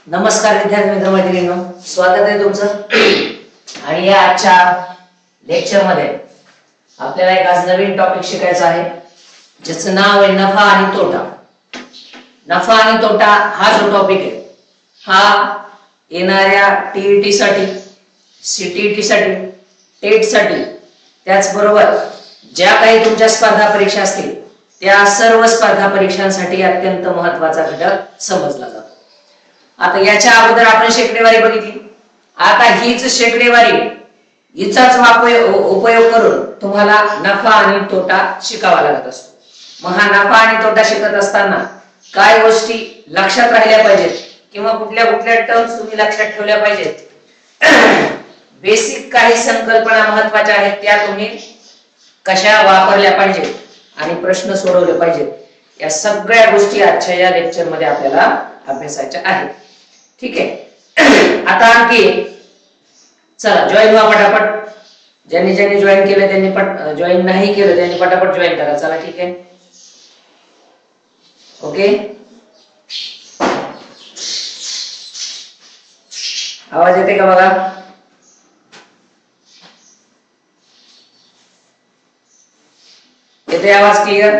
नमस्कार विद्यार्थी मित्र-मैत्रिणींनो, स्वागत आहे तुमचं। आणि या आजच्या लेक्चर मध्ये आपल्याला एक आज नवीन टॉपिक शिकायचा आहे, ज्याचं नाव आहे नफा आणि तोटा। नफा आणि तोटा हा जो टॉपिक आहे हा येणाऱ्या टीईटी साठी, सीटीईटी साठी, टेट साठी, त्याचबरोबर ज्या काही तुमच्या स्पर्धा परीक्षा असतील त्या सर्व स्पर्धा परीक्षांसाठी अत्यंत महत्त्वाचा घटक समजला जातो। आता याच्या अगोदर आपण शेकडेवारी बघितली, आता हीच शेकडेवारी हिचाच उपयोग करून तुम्हाला नफा आणि तोटा शिकावा लागत असतो। मग हा नफा आणि तोटा शिकत असताना काय गोष्टी लक्षात राहिल्या पाहिजेत किंवा कुठल्या कुठल्या टर्म्स तुम्ही लक्षात ठेवल्या पाहिजेत, बेसिक काही संकल्पना महत्त्वाच्या आहेत त्या तुम्ही कशा वापरल्या पाहिजेत आणि प्रश्न सोडवले पाहिजेत, या सगळ्या गोष्टी आजच्या या लेक्चर मध्ये आपल्याला अभ्यासायच्या आहेत। ठीक आहे, आता आणखी चला जॉईन व्हा पटापट। ज्यांनी जॉईन केलं त्यांनी जॉईन नाही केलं त्यांनी पटापट जॉईन करा। चला ठीक आहे, ओके। आवाज येते का बघा? येते आवाज क्लिअर?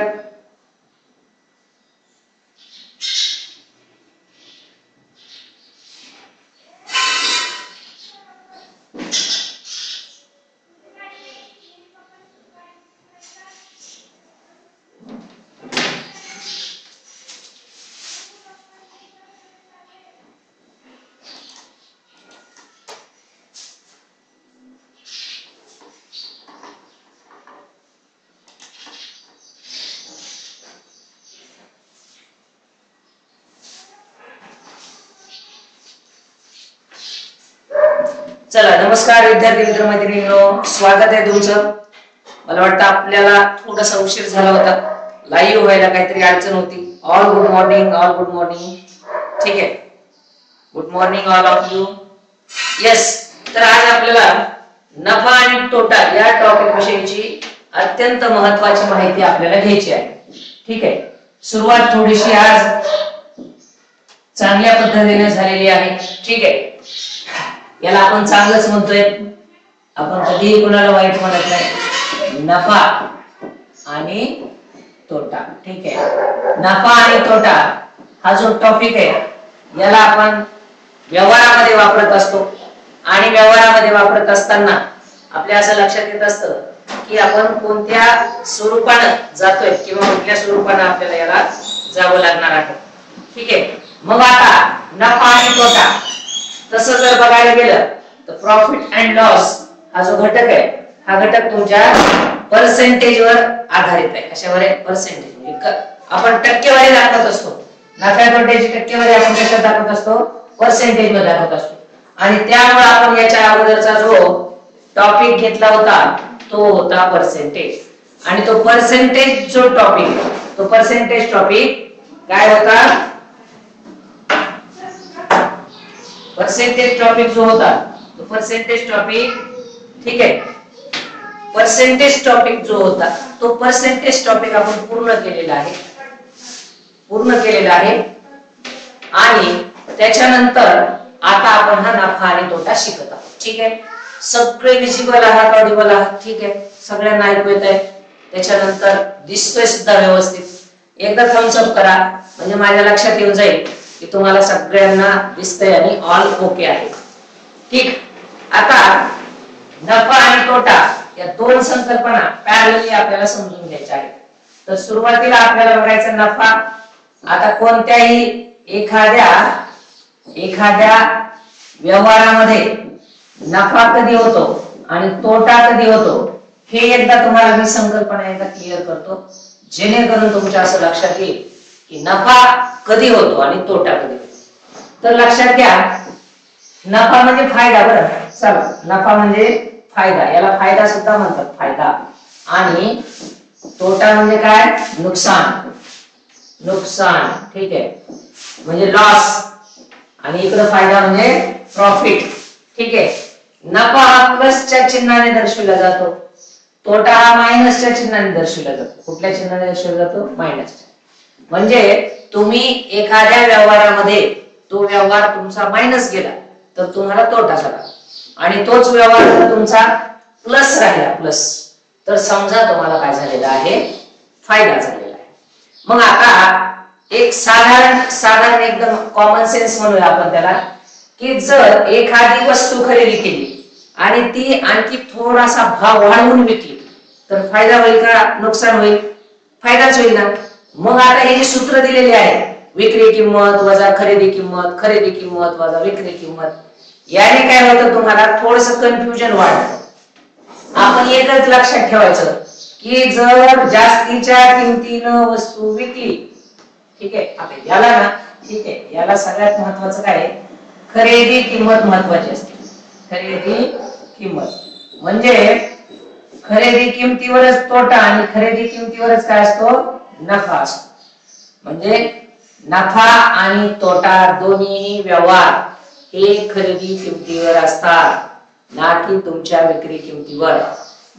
चला नमस्कार विद्यार्थी मित्र मैत्रिणींनो, स्वागत आहे तुमचं। मला वाटतं आपल्याला थोडासा उशीर झाला होता, लाईव्ह व्हायला काहीतरी अडचण होती। All good morning, all good morning. ठीक आहे, good morning all of you. Yes, तर आज आपल्याला नफा आणि तोटा या टॉपिक विषयीची अत्यंत महत्त्वाची माहिती आपल्याला घ्यायची आहे। ठीक आहे, सुरुवात थोडीशी आज चांगल्या पद्धतीने झालेली आहे। ठीक आहे, याला आपण चांगलंच म्हणतोय, आपण कधीही कोणाला वाईट म्हणत नाही। नफा आणि तोटा, ठीक आहे। नफा आणि तोटा हा जो टॉपिक आहे याला आपण व्यवहारामध्ये वापरत असतो, आणि व्यवहारामध्ये वापरत असताना आपल्या असं लक्षात येत असतं की आपण कोणत्या स्वरूपाने जातोय किंवा कुठल्या स्वरूपाने आपल्याला याला जावं लागणार आहे। ठीक आहे, मग आता नफा आणि तोटा तसं जर बघायला गेलं तर प्रॉफिट अँड लॉस हा जो घटक आहे हा घटक तुमच्या पर्सेंटेजवर आधारित आहे। कशावर आहे? पर्सेंटेज, म्हणजे आपण टक्केवारी दाखवत असतो। नफ्या तोट्याची टक्केवारी आपण कशात दाखवत असतो? पर्सेंटेज मध्ये दाखवत असतो। आणि त्यामुळे आपण याच्या अगोदरचा जो टॉपिक घेतला होता तो होता पर्सेंटेज, आणि तो पर्सेंटेज जो टॉपिक, तो पर्सेंटेज टॉपिक काय होता? पर्सेंटेज टॉपिक जो होता तो पर्सेंटेज टॉपिक, ठीक आहे, पर्सेंटेज टॉपिक जो होता तो पर्सेंटेज टॉपिक आपण पूर्ण केलेला आहे। आणि त्याच्यानंतर आता आपण हा नफा आणि तोटा शिकत आहोत। ठीक आहे, सगळे विजिबल आहात, ऑडिबल आहात? ठीक आहे, सगळ्यांना ऐकू येत आहे? त्याच्यानंतर दिसतोय सुद्धा व्यवस्थित? एकदा थम्स अप करा म्हणजे माझ्या लक्षात येऊन जाईल की तुम्हाला सगळ्यांना दिसतंय आणि ऑल ओके आहे। ठीक, आता नफा आणि तोटा या दोन संकल्पना पॅरलली आपल्याला समजून घ्यायच्या आहेत। तर सुरुवातीला आपल्याला बघायचं नफा। आता कोणत्याही एखाद्या व्यवहारामध्ये नफा कधी होतो आणि तोटा कधी होतो हे एकदा तुम्हाला मी संकल्पना एकदा क्लिअर करतो, जेणेकरून तुमच्या असं लक्षात येईल की नफा कधी होतो आणि तोटा कधी होतो। तर लक्षात घ्या, नफा म्हणजे फायदा। बरं, चला, नफा म्हणजे फायदा, याला फायदा सुद्धा म्हणतात, फायदा। आणि तोटा म्हणजे काय? नुकसान, नुकसान। ठीक आहे, म्हणजे लॉस, आणि इकडे फायदा म्हणजे प्रॉफिट। ठीक आहे, नफा हा प्लसच्या चिन्हाने दर्शविला जातो, तोटा हा मायनसच्या चिन्हाने दर्शविला जातो। कुठल्या चिन्हाने दर्शविला जातो? मायनसच्या। म्हणजे तुम्ही एखाद्या व्यवहारामध्ये तो व्यवहार तुमचा मायनस गेला तर तुम्हाला तोटा झाला, आणि तोच व्यवहार जर तुमचा प्लस राहिला प्लस, तर समजा तुम्हाला काय झालेला आहे, फायदा झालेला आहे. मग आता एक साधारण एकदम कॉमन सेन्स म्हणूया आपण त्याला, की जर एखादी वस्तू खरेदी केली आणि ती आणखी थोडासा भाव वाढवून विकली तर फायदा होईल का नुकसान होईल? फायदाच होईल ना. मग आता हे जे सूत्र दिलेले आहे, विक्री किंमत वजा खरेदी किंमत, खरेदी किंमत वजा विक्री किंमत, याने काय होतं, तुम्हाला थोडस कन्फ्युजन वाढतं. आपण एकच लक्षात ठेवायचं की जर जास्तीच्या किमतीनं वस्तू विकली, ठीक आहे, आता याला ना, ठीक आहे, याला सगळ्यात महत्वाचं काय, खरेदी किंमत महत्वाची असते. खरेदी किंमत म्हणजे खरेदी किमतीवरच तोटा आणि खरेदी किमतीवरच काय असतो, नफा असतो. म्हणजे नफा आणि तोटा दोन्ही व्यवहार हे खरेदी किमतीवर असतात, ना की तुमच्या विक्री किमतीवर.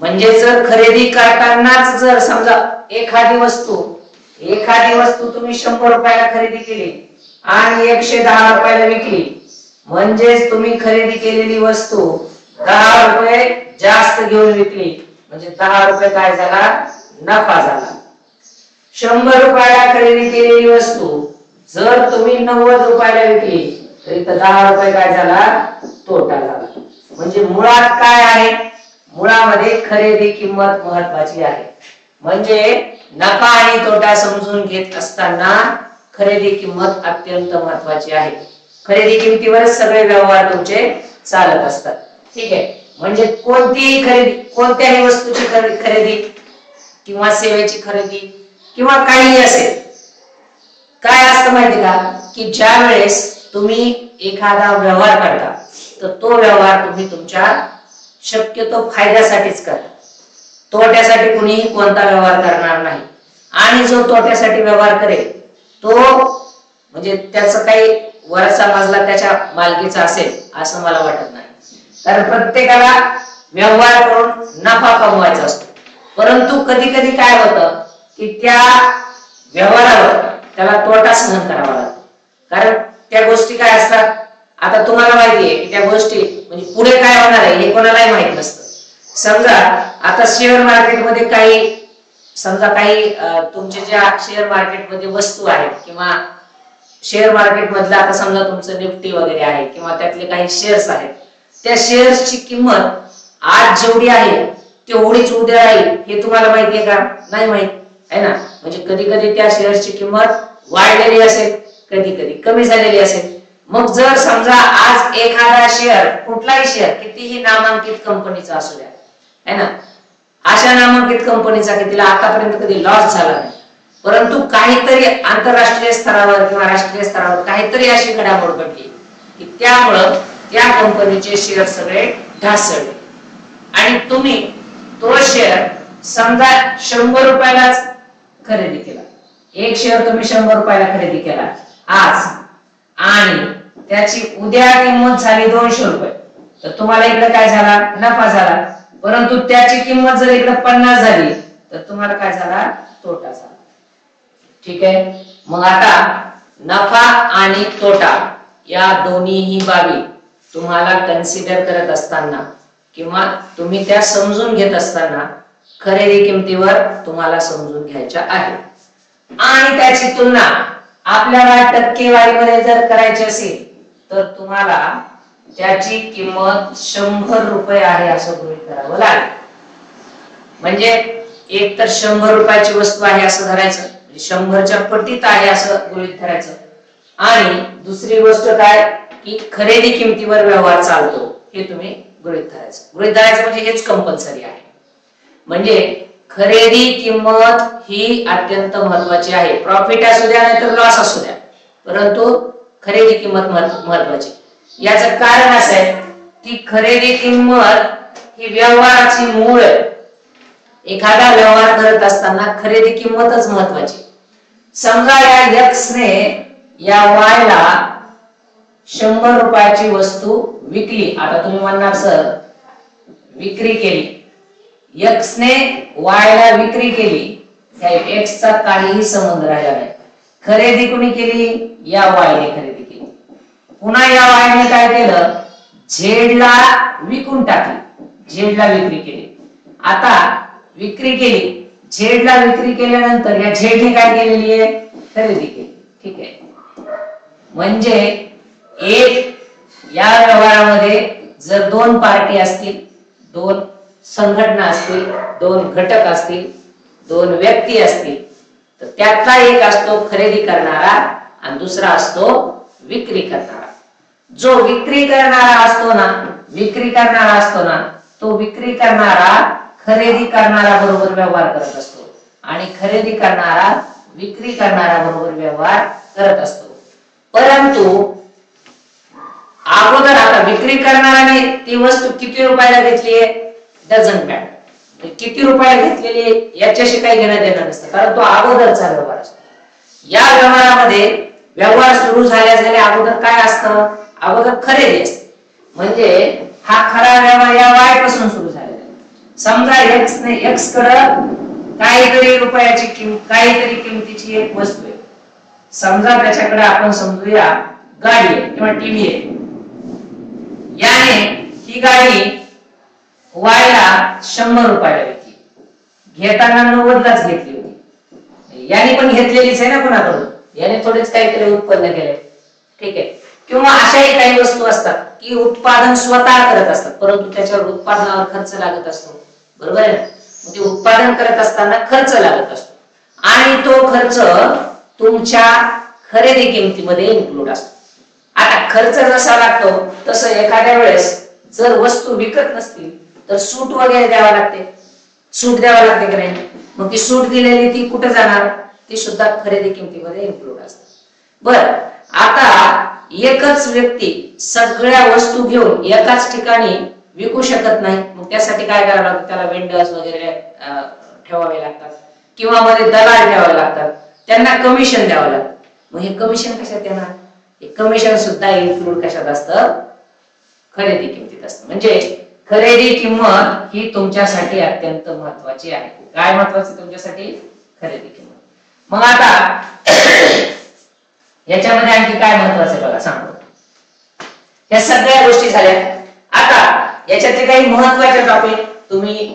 म्हणजे जर खरेदी करतानाच जर समजा एखादी वस्तू तुम्ही 100 रुपयाला खरेदी केली आणि 110 रुपयाला विकली, म्हणजेच तुम्ही खरेदी केलेली वस्तू 10 रुपये जास्त घेऊन विकली, म्हणजे 10 रुपये काय झाला, नफा झाला. 100 रुपयाला खरेदी केलेली वस्तू जर तुम्ही 90 रुपयाला विकली तर इथं 10 रुपये काय झाला, तोटा झाला. म्हणजे मुळात काय आहे, मुळामध्ये खरेदी किंमत महत्वाची आहे. म्हणजे नफा आणि तोटा समजून घेत असताना खरेदी किंमत अत्यंत महत्वाची आहे. खरेदी किमतीवरच सगळे व्यवहार तुमचे चालत असतात. ठीक आहे. म्हणजे कोणतीही खरेदी, कोणत्याही वस्तूची खरेदी किंवा सेवेची खरेदी किंवा काहीही असेल, काय असतं माहिती का, की ज्या वेळेस तुम्ही एखादा व्यवहार करता तर तो व्यवहार तुम्ही तुमच्या शक्यतो फायद्यासाठीच करा. तोट्यासाठी कुणीही कोणता व्यवहार करणार नाही. आणि जो तोट्यासाठी व्यवहार करेल तो म्हणजे त्याचं काही वरचा मजला त्याच्या मालकीचा असेल असं मला वाटत नाही. कारण प्रत्येकाला व्यवहार करून नफा कमवायचा असतो. परंतु कधी कधी काय होतं की त्या व्यवहारावर त्याला तोटा सहन करावा लागतो. कारण त्या गोष्टी काय असतात, आता तुम्हाला माहिती आहे की त्या गोष्टी म्हणजे पुढे काय होणार आहे हे कोणालाही माहित नसतं. समजा आता शेअर मार्केटमध्ये काही तुमचे ज्या शेअर मार्केटमध्ये वस्तू आहेत किंवा शेअर मार्केट मधलं आता समजा तुमचं निफ्टी वगैरे आहे किंवा त्यातले काही शेअर्स आहेत, त्या शेअर्सची किंमत आज जेवढी आहे तेवढीच उद्या राहील हे तुम्हाला माहिती आहे का? नाही माहित आहे ना. म्हणजे कधी कधी त्या शेअर्सची किंमत वाढलेली असेल, कधी कधी कमी झालेली असेल. मग जर समजा आज एखादा शेअर, कुठलाही शेअर कितीही नामांकित कंपनीचा असू द्या, है ना, अशा नामांकित कंपनीचा की तिला आतापर्यंत कधी लॉस झाला नाही, परंतु काहीतरी आंतरराष्ट्रीय स्तरावर किंवा राष्ट्रीय स्तरावर काहीतरी अशी घडामोड घडली की त्यामुळं त्या कंपनीचे शेअर सगळे ढासळले आणि तुम्ही तो शेअर समजा 100 रुपयालाच खरेदी केला. एक शेअर तुम्ही 100 रुपयाला खरेदी केला आज आणि त्याची उद्या किंमत झाली 200 रुपये, तर तुम्हाला इकडे काय झाला, नफा झाला. परंतु त्याची किंमत जर इकडे 50 झाली तर तुम्हाला काय झाला, तोटा झाला. ठीक आहे. मग आता नफा आणि तोटा या दोन्हीही बाबी तुम्हाला कन्सिडर करत असताना किंवा तुम्ही त्या समजून घेत असताना खरेदी किमतीवर तुम्हाला समजून घ्यायच्या आहे. आणि त्याची तुलना आपल्याला टक्केवारीमध्ये जर करायची असेल तर तुम्हाला त्याची किंमत 100 रुपये आहे असं गृहीत करावं लागेल. म्हणजे एक तर 100 रुपयाची वस्तू आहे असं धरायचं, 100च्या पटीत आहे असं गृहीत धरायचं. आणि दुसरी गोष्ट काय की खरेदी किमतीवर व्यवहार चालतो हे तुम्ही गृहीत धरायचं. गृहीत धरायचं म्हणजे हेच कंपल्सरी आहे. म्हणजे खरेदी किंमत ही अत्यंत महत्वाची आहे. प्रॉफिट असू द्या नाहीतर लॉस असू द्या, परंतु खरेदी किंमत महत्वाची. याचं कारण असं आहे की खरेदी किंमत ही व्यवहाराची मूळ आहे. एखादा व्यवहार करत असताना खरेदी किंमतच महत्वाची. समजा या X ने या Y ला 100 रुपयाची वस्तू विकली. आता तुम्ही म्हणणार सर विक्री केली, X ने Y ला विक्री केली, त्या X चा काहीही संबंध राहिला नाही. खरेदी कोणी केली, या Y ने खरेदी केली. पुन्हा या वायने काय केलं, झेडला विकून टाकली, झेडला विक्री केली. आता विक्री केली, झेडला विक्री केल्यानंतर या झेडने काय केलेली आहे, खरेदी केली. ठीक आहे. म्हणजे एक या व्यवहारामध्ये जर दोन पार्टी असतील, दोन संघटना असतील, दोन घटक असतील, दोन व्यक्ती असतील, तर त्यातला एक असतो खरेदी करणारा आणि दुसरा असतो विक्री करणारा. जो विक्री करणारा असतो ना, तो विक्री करणारा खरेदी करणारा बरोबर व्यवहार करत असतो आणि खरेदी करणारा विक्री करणारा बरोबर व्यवहार करत असतो. परंतु अगोदर आता विक्री करणाऱ्याने ती वस्तू किती रुपयाला घेतली आहे, डझंट मॅटर. किती रुपयाला घेतलेली याच्याशी काही घेणं देणं नसतं, कारण तो अगोदरचा व्यवहार असतो. या व्यवहारामध्ये व्यवहार सुरू झाल्या अगोदर काय असतं, अगोदर खरेदी असते. म्हणजे हा खरा व्यवहार या वाय पासून सुरू झालेला आहे. समजा एक्स कडे काहीतरी रुपयाची काहीतरी किमतीची एक वस्तू आहे. समजा त्याच्याकडे आपण समजूया गाडी आहे किंवा टीव्ही आहे. याने ही गाडी वायला 100 रुपयाला विकली, घेताना 90लाच घेतली होती. याने पण घेतलेलीच आहे ना कोणाकडून, याने थोडेच काहीतरी उत्पन्न केले. ठीक आहे. किंवा अशाही काही वस्तू असतात की उत्पादन स्वतः करत असतात, परंतु त्याच्यावर उत्पादनावर खर्च लागत असतो. बरोबर आहे ना. म्हणजे उत्पादन करत असताना खर्च लागत असतो आणि तो खर्च तुमच्या खरेदी किमतीमध्ये इन्क्लूड असतो. आता खर्च जसा लागतो तसं एखाद्या वेळेस जर वस्तू विकत नसतील तर सूट वगैरे द्यावा लागते, सूट द्यावा लागते की नाही. मग ती सूट दिलेली ती कुठे जाणार, ती सुद्धा खरेदी किमतीमध्ये इन्क्लूड असते. बर, आता एकच व्यक्ती सगळ्या वस्तू घेऊन एकाच ठिकाणी विकू शकत नाही. मग त्यासाठी काय करावं लागतं, त्याला वेंडर्स वगैरे ठेवावे लागतात किंवा मध्ये दलाल ठेवावे लागतात, त्यांना कमिशन द्यावं लागतं. मग हे कमिशन कशात येणार, हे कमिशन सुद्धा इन्क्लूड कशात असतं, खरेदी किमतीत असतं. म्हणजे खरेदी किंमत ही तुमच्यासाठी अत्यंत महत्वाची आहे. काय महत्वाची तुमच्यासाठी, खरेदी किंमत. मग आता याच्यामध्ये आणखी काय महत्वाचं बघा सांगतो. या सगळ्या गोष्टी झाल्या. आता याच्यातले काही महत्वाचे टॉपिक तुम्ही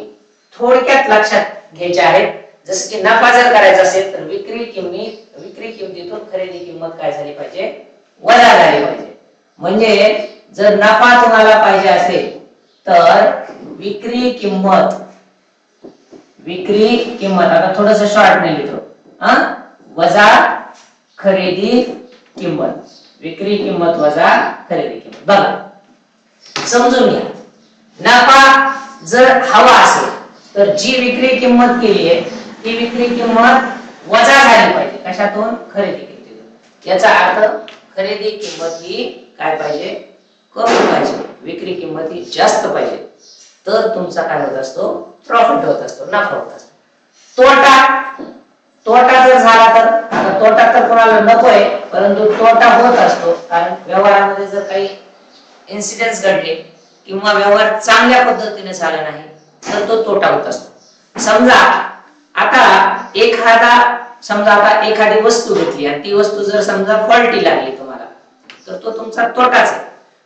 थोडक्यात लक्षात घ्यायचे आहेत. जसं की नफा जर करायचा असेल तर विक्री किमतीतून खरेदी किंमत काय झाली पाहिजे, वजा झाली पाहिजे. म्हणजे जर नफा तुम्हाला पाहिजे असेल तर विक्री किंमत आता थोडस शॉर्ट ने लिहितो, वजा खरेदी किंमत, विक्री किंमत वजा खरेदी किंमत. बघा समजून घ्या. नफा जर हवा असेल तर जी विक्री किंमत केली आहे ती विक्री किंमत वजा झाली पाहिजे कशातून, खरेदी किंमतीतून. याचा अर्थ खरेदी किंमत ही काय पाहिजे, कमी पाहिजे, विक्री किंमत ही जास्त पाहिजे, तर तुमचा काय होत असतो, प्रॉफिट होत असतो, नफा होत असतो. तोटा जर झाला तर, तोटा तर कोणाला नकोय, परंतु तोटा होत असतो कारण व्यवहारामध्ये जर काही इन्सिडेंट्स घडले किंवा व्यवहार चांगल्या पद्धतीने झाला नाही तर तो तोटा होत असतो. समजा आता एखादी वस्तू घेतली आणि ती वस्तू जर समजा फॉल्टी लागली तुम्हाला, तर तो तुमचा तोटाच आहे.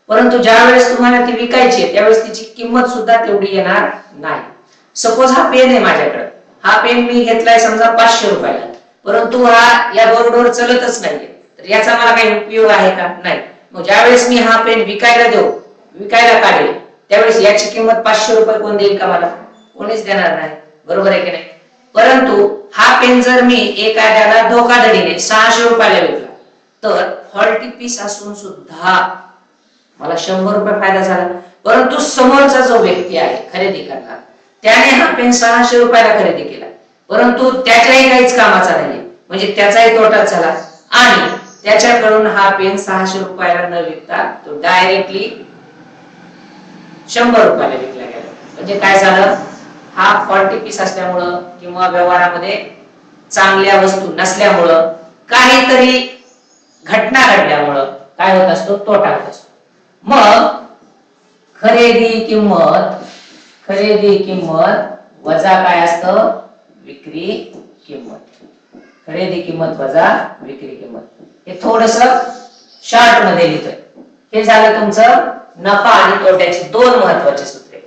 परंतु ज्या वेळेस तुम्हाला ती विकायची आहे त्यावेळेस तिची किंमत सुद्धा तेवढी येणार नाही. सपोज हा पेन आहे माझ्याकडे, हा पेन मी घेतलाय समजा 500 रुपयाला, परंतु हा या बोर्डवर चलतच नाहीये, तर याचा मला काही उपयोग आहे का, नाही. मग ज्यावेळेस मी हा पेन विकायला काढेल त्यावेळेस याची किंमत 500 रुपये कोण देईल का, मला कोणीच देणार नाही. बरोबर आहे की नाही. परंतु हा पेन जर मी एखाद्याला धोकाधडीने 600 रुपयाला विकला तर फॉल्टी पीस असून सुद्धा मला 100 रुपये फायदा झाला. परंतु समोरचा जो व्यक्ती आहे खरेदी करणार त्याने हा पेन 600 रुपयाला खरेदी केला, परंतु त्याच्याही काहीच कामाचा नाहीये, म्हणजे त्याचाही तोटाच झाला आणि त्याच्याकडून हा पेन 600 रुपयाला न विकता तो डायरेक्टली 100 रुपयाला विकला गेला. म्हणजे काय झालं, हा फॉल्टी पीस असल्यामुळं किंवा व्यवहारामध्ये चांगल्या वस्तू नसल्यामुळं काहीतरी घटना घडल्यामुळं काय होत असतो, तोटा होत असतो. मग खरेदी किंमत वजा काय असतं, विक्री किंमत. खरेदी किंमत वजा विक्री किंमत. हे थोडस शॉर्ट मध्ये लिहितोय. हे झालं तुमचं नफा आणि तोट्याची दोन महत्वाची सूत्रे.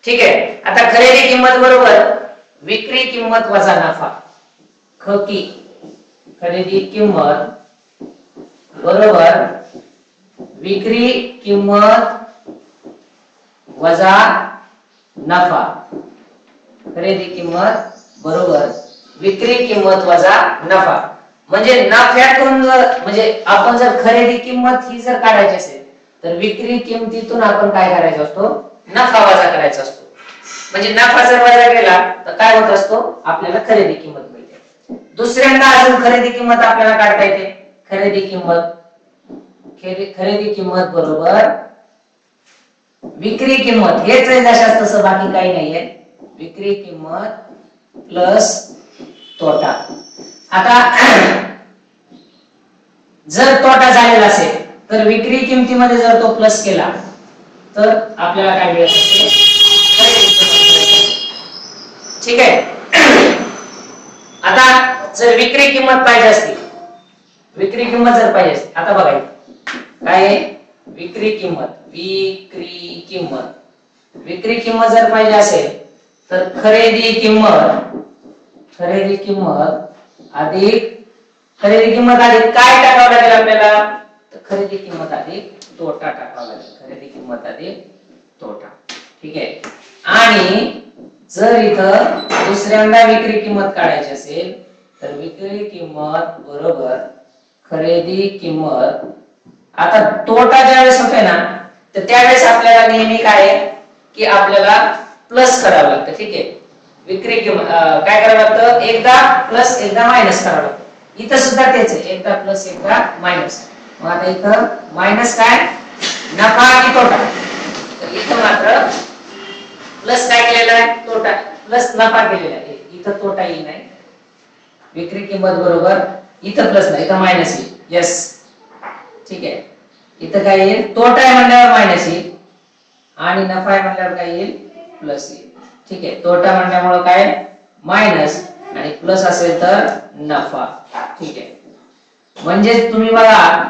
ठीक आहे. आता खरेदी किंमत बरोबर विक्री किंमत वजा नफा. खरेदी किंमत बरोबर विक्री किंमत वजा नफा. खरेदी किंमत बरोबर विक्री किंमत वजा नफा. म्हणजे नफ्यातून म्हणजे आपण जर खरेदी किंमत ही जर काढायची असेल तर विक्री किमतीतून आपण काय करायचं असतो, नफा वजा करायचा असतो. म्हणजे नफा जर वजा केला तर काय होत असतो, आपल्याला खरेदी किंमत मिळते. दुसऱ्यांदा अजून खरेदी किंमत आपल्याला काढता येते. खरेदी किंमत बरोबर विक्री किंमत. हेच आहे जशास तसं, बाकी काही नाहीये. विक्री किंमत प्लस तोटा. आता जर तोटा झालेला असेल तर विक्री किमतीमध्ये जर तो प्लस केला तर आपल्याला काय मिळत असते, ठीक आहे. आता जर विक्री किंमत पाहिजे असती, विक्री किंमत जर पाहिजे असती, आता बघा काय आहे विक्री किंमत जर पाहिजे असेल तर खरेदी किंमत अधिक काय टाकावं लागेल आपल्याला, तर खरेदी किंमत अधिक तोटा टाकावा लागेल. खरेदी किंमत अधिक तोटा. ठीक आहे. आणि जर इथं दुसऱ्यांदा विक्री किंमत काढायची असेल तर विक्री किंमत बरोबर खरेदी किंमत. आता तोटा ज्यावेळेस होते ना तर त्यावेळेस आपल्याला नेहमी काय आहे की आपल्याला प्लस करावं लागतं. ठीक आहे. विक्री किंमत काय करावं लागतं, एकदा प्लस एकदा मायनस करावं लागतं. इथं सुद्धा तेच आहे, एकदा प्लस एकदा मायनस. मग आता इथं मायनस काय, नफा आणि तोटा. तर इथं मात्र प्लस काय केलेला आहे, तोटा प्लस नफा केलेला आहे. इथं तोटा येईल नाही. विक्री किंमत बरोबर इथं प्लस नाही, इथं मायनस येईल. यस, ठीक आहे. इथं काय येईल, तोटा आहे म्हणल्यावर मायनस येईल आणि नफा आहे म्हणल्यावर काय येईल, प्लस येईल. ठीक आहे. तोटा म्हणल्यामुळे काय मायनस आणि प्लस असेल तर नफा. ठीक आहे. म्हणजे तुम्ही बघा,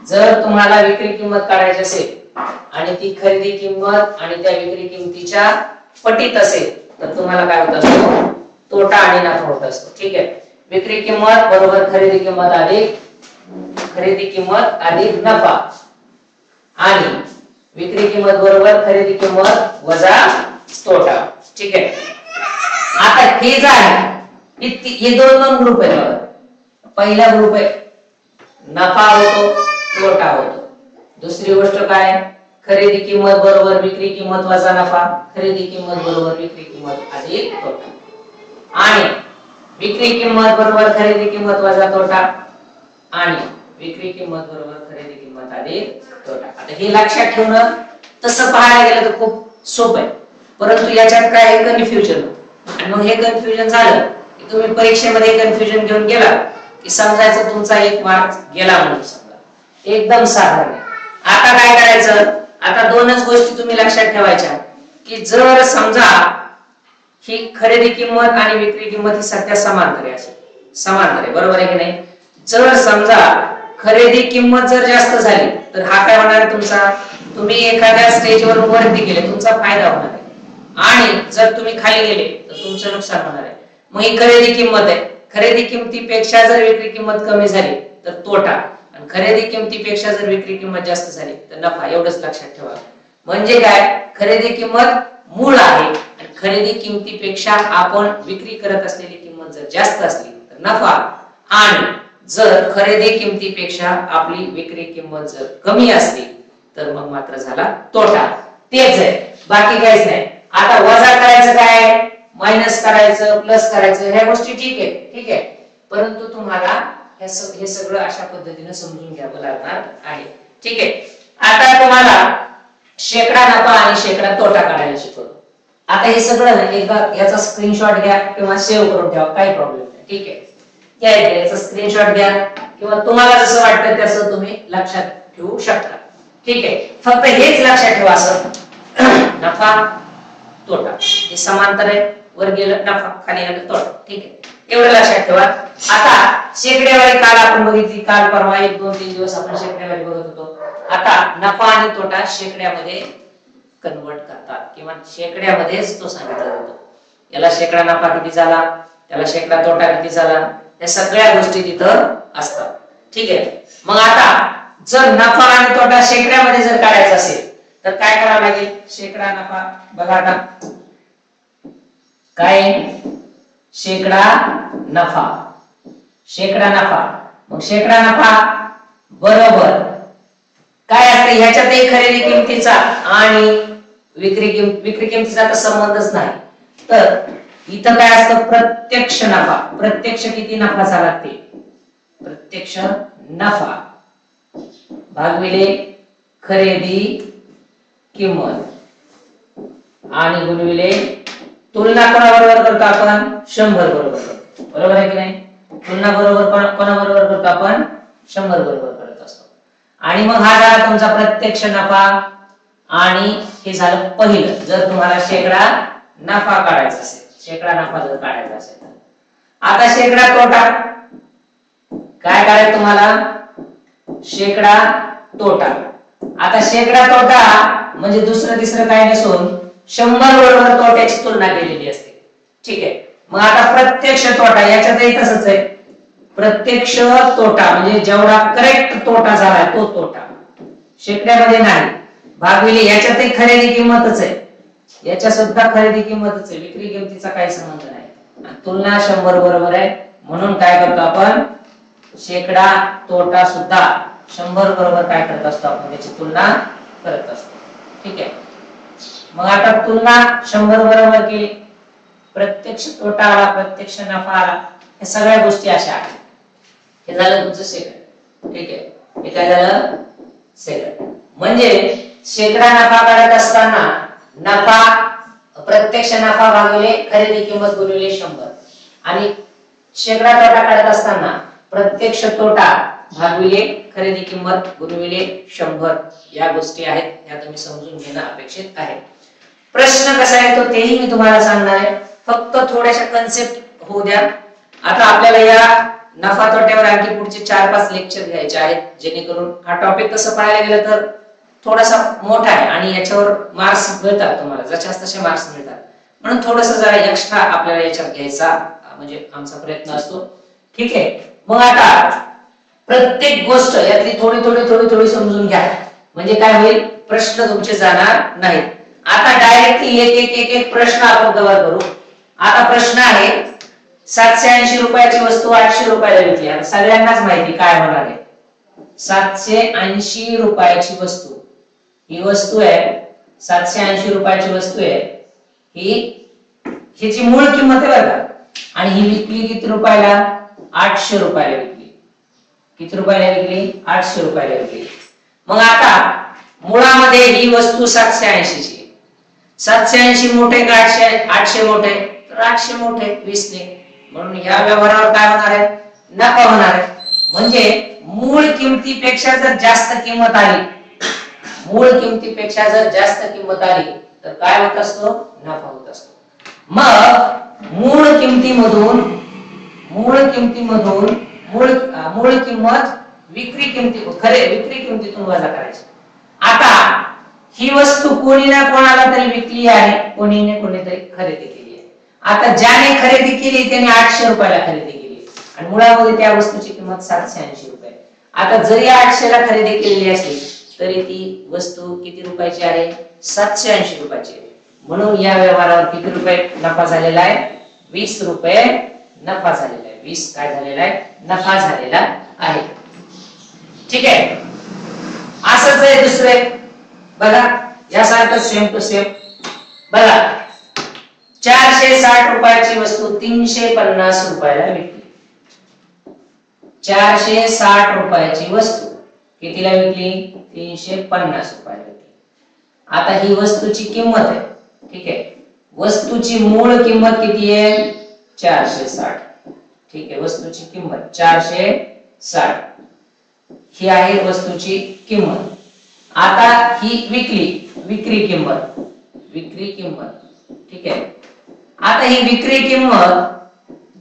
जर तुम्हाला विक्री किंमत काढायची असेल आणि ती खरेदी किंमत आणि त्या विक्री किंमतीच्या पटीत असेल तर तुम्हाला काय होत असतो, तोटा आणि नफा होत असतो. ठीक आहे. विक्री किंमत बरोबर खरेदी किंमत अधिक नफा आणि विक्री किंमत बरोबर खरेदी किंमत वजा तोटा. ठीक आहे. आता हे जे आहे हे दोन ग्रुप आहेत. पहिला ग्रुप आहे नफा होतो तोटा होतो. दुसरी गोष्ट काय, खरेदी किंमत बरोबर विक्री किंमत वजा नफा. खरेदी किंमत बरोबर विक्री किंमत अधिक तोटा आणि विक्री किंमत बरोबर खरेदी किंमत वजा तोटा आणि विक्री किंमत बरोबर खरेदी किंमत अधिक तोटा. आता हे लक्षात ठेवणं तसं पाहायला गेलं तर खूप सोपं आहे, परंतु याच्यात काय कन्फ्युजन होतं. आणि मग हे कन्फ्युजन झालं की तुम्ही परीक्षेमध्ये कन्फ्युजन घेऊन गेला की समजायचं तुमचा एक मार्क गेला म्हणून समजा. एकदम साधारण आहे. आता काय करायचं, आता दोनच गोष्टी तुम्ही लक्षात ठेवायच्या की जर समजा ही खरेदी किंमत आणि विक्री किंमत ही सध्या समांतर आहे, समांतर आहे, बरोबर आहे की नाही. जर समजा खरेदी किंमत जर जास्त झाली तर हा काय होणार तुमचा, तुम्ही एखाद्या स्टेजवर वरती गेले तुमचा फायदा होणार आहे आणि जर तुम्ही खाली गेले तर तुमचं नुकसान होणार आहे. मग ही खरेदी किंमत आहे, खरेदी किमतीपेक्षा जर विक्री किंमत कमी झाली तर तोटा आणि खरेदी किमतीपेक्षा जर विक्री किंमत जास्त झाली तर नफा. एवढंच लक्षात ठेवा. म्हणजे काय, खरेदी किंमत मूळ आहे आणि खरेदी किमतीपेक्षा आपण विक्री करत असलेली किंमत जर जास्त असली तर नफा आणि जर खरेदी किमतीपेक्षा आपली विक्री किंमत जर कमी असली तर मग मात्र झाला तोटा. तेच आहे, बाकी काहीच नाही. आता वजा करायचं काय, मायनस करायचं, प्लस करायचं, ह्या गोष्टी ठीक आहे, ठीक आहे, परंतु तुम्हाला हे सगळं अशा पद्धतीने समजून घ्यावं लागणार आहे. ठीक आहे. आता तुम्हाला शेकडा नफा आणि शेकडा तोटा काढायला शिकवतो. आता हे सगळं एकदा याचा स्क्रीनशॉट घ्या किंवा सेव्ह करून ठेवा, काही प्रॉब्लेम नाही. ठीक आहे. याचा स्क्रीनशॉट घ्या किंवा तुम्हाला जसं वाटतं तसं तुम्ही लक्षात ठेवू शकता. ठीक आहे. फक्त हेच लक्षात ठेवा, असं नफा तोटा हे समांतर आहे, वर गेलं नफा खाली आलं तोटा. ठीक आहे, एवढं लक्षात ठेवा. आता शेकडेवारी काल आपण बघितली, काल परवा 1-2-3 दिवस आपण शेकडेवारी बघत होतो. आता नफा आणि तोटा शेकड्यामध्ये कन्वर्ट करतात किंवा शेकड्यामध्येच तो सांगितला जातो. याला शेकडा नफा किती झाला, त्याला शेकडा तोटा किती झाला, या सगळ्या गोष्टी तिथं असतात. ठीक आहे. मग आता जर नफा आणि तोटा शेकड्यामध्ये जर काढायचा असेल तर काय करावं लागेल? शेकडा नफा बघा आता काय शेकडा नफा, शेकडा नफा. मग शेकडा नफा बरोबर काय असतं? ह्याच्यातही खरेदी किमतीचा आणि विक्री किमतीचा तर संबंधच नाही. तर इथं काय असतं? प्रत्यक्ष नफा. प्रत्यक्ष किती नफा झाला ते प्रत्यक्ष नफा भागविले खरेदी किंमत आणि गुणविले तुलना कोणाबरोबर करतो आपण? 100 बरोबर करतो. बरोबर आहे की नाही? तुलना बरोबर कोणाबरोबर करतो आपण? 100 बरोबर करत असतो. आणि मग हा झाला तुमचा प्रत्यक्ष नफा आणि हे झालं पहिलं. जर तुम्हाला शेकडा नफा काढायचा असेल, शेकडा नफा जर काढायचा असेल तर आता शेकडा तोटा काय काढायचं तुम्हाला? शेकडा तोटा. आता शेकडा तोटा म्हणजे दुसरं तिसरं काही नसून 100 बरोबर तोट्याची तुलना केलेली असते. ठीक आहे. मग आता प्रत्यक्ष तोटा याच्यातही तसंच आहे. प्रत्यक्ष तोटा म्हणजे जेवढा करेक्ट तोटा झाला तो तोटा शेकड्यामध्ये नाही. भागविले याच्यातही खरेदी किंमतच आहे, याच्या सुद्धा खरेदी किंमतच आहे, विक्री किमतीचा काही संबंध नाही. तुलना 100 बरोबर आहे म्हणून काय करतो आपण? शेकडा तोटा सुद्धा 100 बरोबर काय करत असतो आपण? त्याची तुलना करत असतो. ठीक आहे. मग आता तुलना 100 बरोबर केली, प्रत्यक्ष तोटा आला, प्रत्यक्ष नफा आला, हे सगळ्या गोष्टी अशा आहेत. हे झालं तुमचं सेकंड. ठीक आहे. हे काय झालं? सेकंड. म्हणजे शेकडा नफा काढत असताना नफा प्रत्यक्ष नफा भागिले खरेदी किंमत गुणिले 100 आणि शेकडा तोटा काढत असताना प्रत्यक्ष तोटा भागिले खरेदी किंमत गुणिले 100 या गोष्टी आहेत. या तुम्ही समजून घेणं अपेक्षित आहे. प्रश्न कसा आहे तो तेही मी तुम्हाला सांगणार आहे. फक्त थोड्याशा कन्सेप्ट होऊ द्या. आता आपल्याला या नफा तोट्यावर आणखी पुढचे 4-5 लेक्चर घ्यायचे आहेत, जेणेकरून हा टॉपिक कसं पाहायला गेलं तर थोडासा मोठा आहे आणि याच्यावर मार्क्स मिळतात तुम्हाला, जशास तसे मार्क्स मिळतात. म्हणून थोडंसं जरा एक्स्ट्रा आपल्याला याच्यात घ्यायचा म्हणजे आमचा प्रयत्न असतो. ठीक आहे. मग आता प्रत्येक गोष्ट यातली थोडी थोडी थोडी थोडी समजून घ्या, म्हणजे काय होईल? प्रश्न तुमचे जाणार नाहीत. आता डायरेक्टली एक प्रश्न आपण कव्हर करू. आता प्रश्न आहे 780 रुपयाची वस्तू 800 रुपयाला विकली. आता सगळ्यांनाच माहिती काय होणार आहे. 780 रुपयाची वस्तू, ही वस्तू आहे 780 रुपयाची वस्तू आहे, हिची मूळ किंमत आहे बरं का, आणि ही विकली किती रुपयाला? 800 रुपयाला विकली. किती रुपयाला विकली? 800 रुपयाला विकली. मग आता मुळामध्ये ही वस्तू 780 ची, 780 मोठे का 800 मोठे? तर 800 मोठे 20 ने. म्हणून या व्यवहारावर काय होणार आहे? नफा होणार आहे. म्हणजे मूळ किमतीपेक्षा जर जास्त किंमत आली, मूळ किमतीपेक्षा जर जास्त किंमत आली तर काय होत असतो? नफा होत असतो. मग मूळ किमतीमधून किंमत विक्री किमतीतून वजा करायची. आता ही वस्तू कोणी ना कोणाला तरी विकली आहे, कोणीतरी खरेदी केली आहे. आता ज्याने खरेदी केली त्याने 800 रुपयाला खरेदी केली आणि मुळामध्ये त्या वस्तूची किंमत 780 रुपये. आता जरी 800 ला खरेदी केलेली असली तरी ती वस्तू किती रुपयाची आहे? 780 रुपयाची. म्हणून या व्यवहारावर किती रुपये नफा झालेला आहे? 20 रुपये नफा झालेला आहे. 20 काय झालेला आहे? नफा झालेला आहे. ठीक आहे. असंच आहे दुसरे बघा, यासारखं सेम टू सेम बघा. 460 रुपयाची वस्तू 350 रुपयाला विकली. 460 रुपयाची वस्तू कितीला विकली? 350 रुपयाला विकली. आता ही वस्तूची किंमत आहे. ठीक आहे. वस्तूची मूळ किंमत किती आहे? 460. ठीक आहे. वस्तूची किंमत 460 ही आहे वस्तूची किंमत. आता ही विक्री किंमत. ठीक आहे. आता ही विक्री किंमत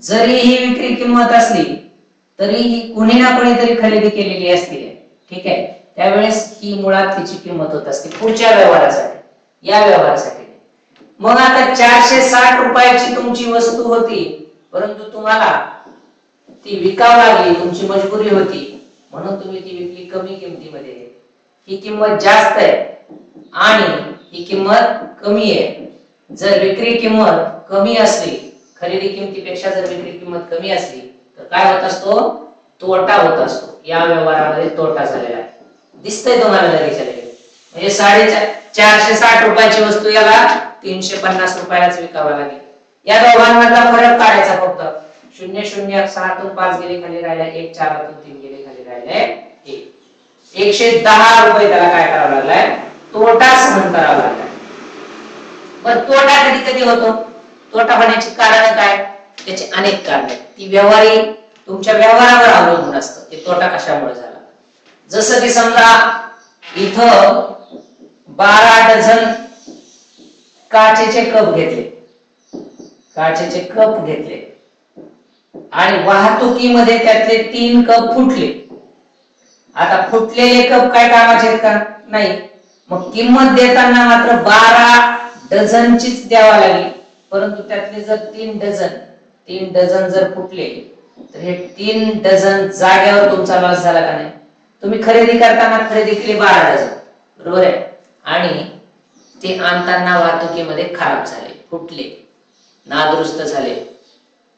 जरी ही विक्री किंमत असली तरी ही कोणी ना कोणीतरी खरेदी केलेली असते. ठीक आहे. त्यावेळेस ही मुळात तिची किंमत होत असते पुढच्या व्यवहारासाठी, या व्यवहारासाठी. मग आता 460 रुपयाची तुमची वस्तू होती, परंतु तुम्हाला ती विकावी लागली, तुमची मजबुरी होती म्हणून तुम्ही ती विकली कमी किमतीमध्ये. ही किंमत जास्त आहे आणि ही किंमत कमी आहे. जर विक्री किंमत कमी असली, खरेदी किमतीपेक्षा जर विक्री किंमत कमी असली तर काय होत असतो? तोटा होत असतो. या व्यवहारामध्ये तोटा झालेला आहे, दिसतंय तुम्हाला लगेच. म्हणजे 460 रुपयाची वस्तू याला 350 रुपयालाच विकावी लागली. या दोघांमधला फरक काढायचा फक्त. 0 0 6 तून 5 गेले खाली राहिले, 1 4 तून 3 गेले खाली राहिले 1. 110 रुपये त्याला काय करावं लागलाय? तोटा सहन करावा लागलाय. पण तोटा कधी कधी होतो. तोटा होण्याची कारण काय? त्याचे अनेक कारण आहेत. ती व्यवहारी तुमच्या व्यवहारावर अवलंबून असतं की तोटा कशामुळे झाला. जसं की समजा इथं 12 डझन काचेचे कप घेतले, काचेचे कप घेतले आणि वाहतुकीमध्ये त्यातले 3 कप फुटले. आता फुटलेले कप काय कामाचे आहेत का? नाही. मग किंमत देताना मात्र 12 डझनचीच द्यावा लागली, परंतु त्यातले जर 3 डझन जर फुटले तर हे 3 डझन जाग्यावर तुमचा लॉस झाला का नाही? तुम्ही खरेदी करताना खरेदी केली 12 डझन, बरोबर आहे, आणि ते आणताना वाहतुकीमध्ये खराब झाले, फुटले, नादुरुस्त झाले,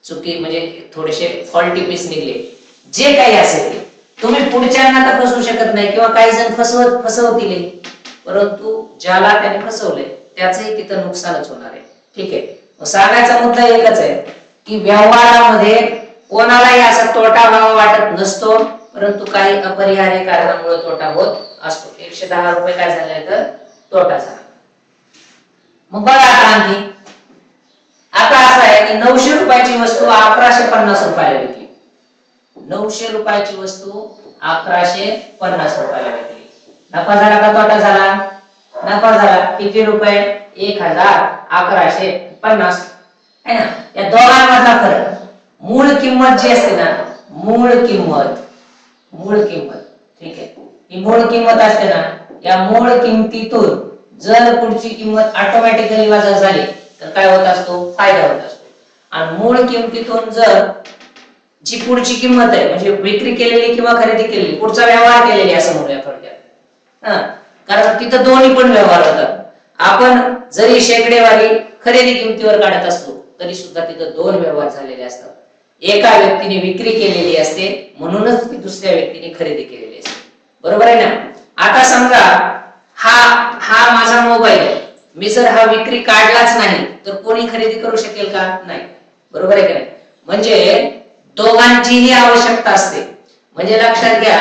चुकी म्हणजे थोडेसे फॉल्टी पीस निघले, जे काही असेल ते तुम्ही पुढच्यांना तर फसवू शकत नाही किंवा काही जण फसवतील, परंतु ज्याला त्याने फसवले त्याचंही तिथं नुकसानच होणार आहे. ठीक आहे. सांगायचा मुद्दा एकच आहे की व्यवहारामध्ये कोणालाही असा तोटा व्हावा वाटत नसतो, परंतु काही अपरिहार्य कारणामुळे तोटा होत असतो. 110 रुपये काय झाले तर तोटा झाला. मग बघा आणखी आता असं आहे की 900 रुपयाची वस्तू 1150 रुपयाला विकली. 900 रुपयाची वस्तू 1150 रुपयाला विकली. नफा झाला का तोटा झाला? नफा झाला. किती रुपये? 1150 है ना. या दोघांमधला फरक, मूळ किंमत जी असते ना, मूळ किंमत, ठीक आहे, ही मूळ किंमत असते ना, या मूळ किंमतीतून जर पुढची किंमत ऑटोमॅटिकली वजा झाली तर काय होत असतो? फायदा होत असतो. आणि मूळ किंमतीतून जर जी पुढची किंमत आहे म्हणजे विक्री केलेली किंवा खरेदी केलेली, पुढचा व्यवहार केलेली असं म्हणूया थोडक्यात, कारण तिथं दोन्ही पण व्यवहार होतात. आपण जरी शेकडेवारी खरेदी किमतीवर काढत असतो तरी सुद्धा तिथं 2 व्यवहार झालेले असतात. एका व्यक्तीने विक्री केलेली असते म्हणूनच ती दुसऱ्या व्यक्तीने खरेदी केलेली असते, बरोबर आहे ना. आता समजा हा माझा मोबाईल आहे, मी जर हा विक्री काढलाच नाही तर कोणी खरेदी करू शकेल का? नाही, बरोबर आहे का नाही. म्हणजे दोघांचीही आवश्यकता असते. म्हणजे लक्षात घ्या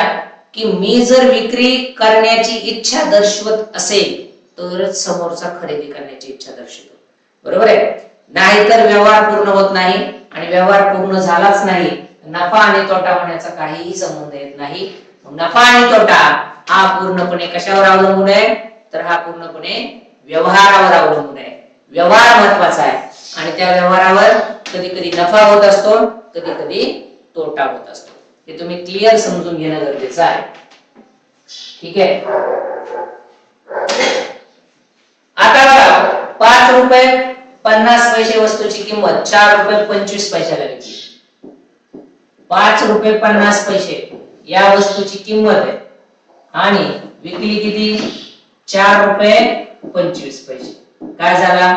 की मी जर विक्री करण्याची इच्छा दर्शवत असेल तरच समोरचा खरेदी करण्याची इच्छा दर्शवतो, बरोबर आहे. नाहीतर व्यवहार पूर्ण होत नाही, आणि व्यवहार पूर्ण झालाच नाही नफा आणि तोटा होण्याचा काहीही संबंध येत नाही. नफा आणि तोटा हा पूर्णपणे कशावर अवलंबून आहे? तर हा पूर्णपणे व्यवहारावर अवलंबून आहे. व्यवहार महत्वाचा आहे आणि त्या व्यवहारावर कधी कधी नफा होत असतो, कधी कधी तोटा होत असतो. हे तुम्ही क्लिअर समजून घेणं गरजेचं आहे. ठीक आहे. आता बघा 5 रुपये 50 पैसे वस्तूची किंमत 4 रुपये 25 पैशाला विकली. 5 रुपये 50 पैसे या वस्तूची किंमत आहे आणि विकली किती? 4 रुपये 25 पैसे. काय झाला?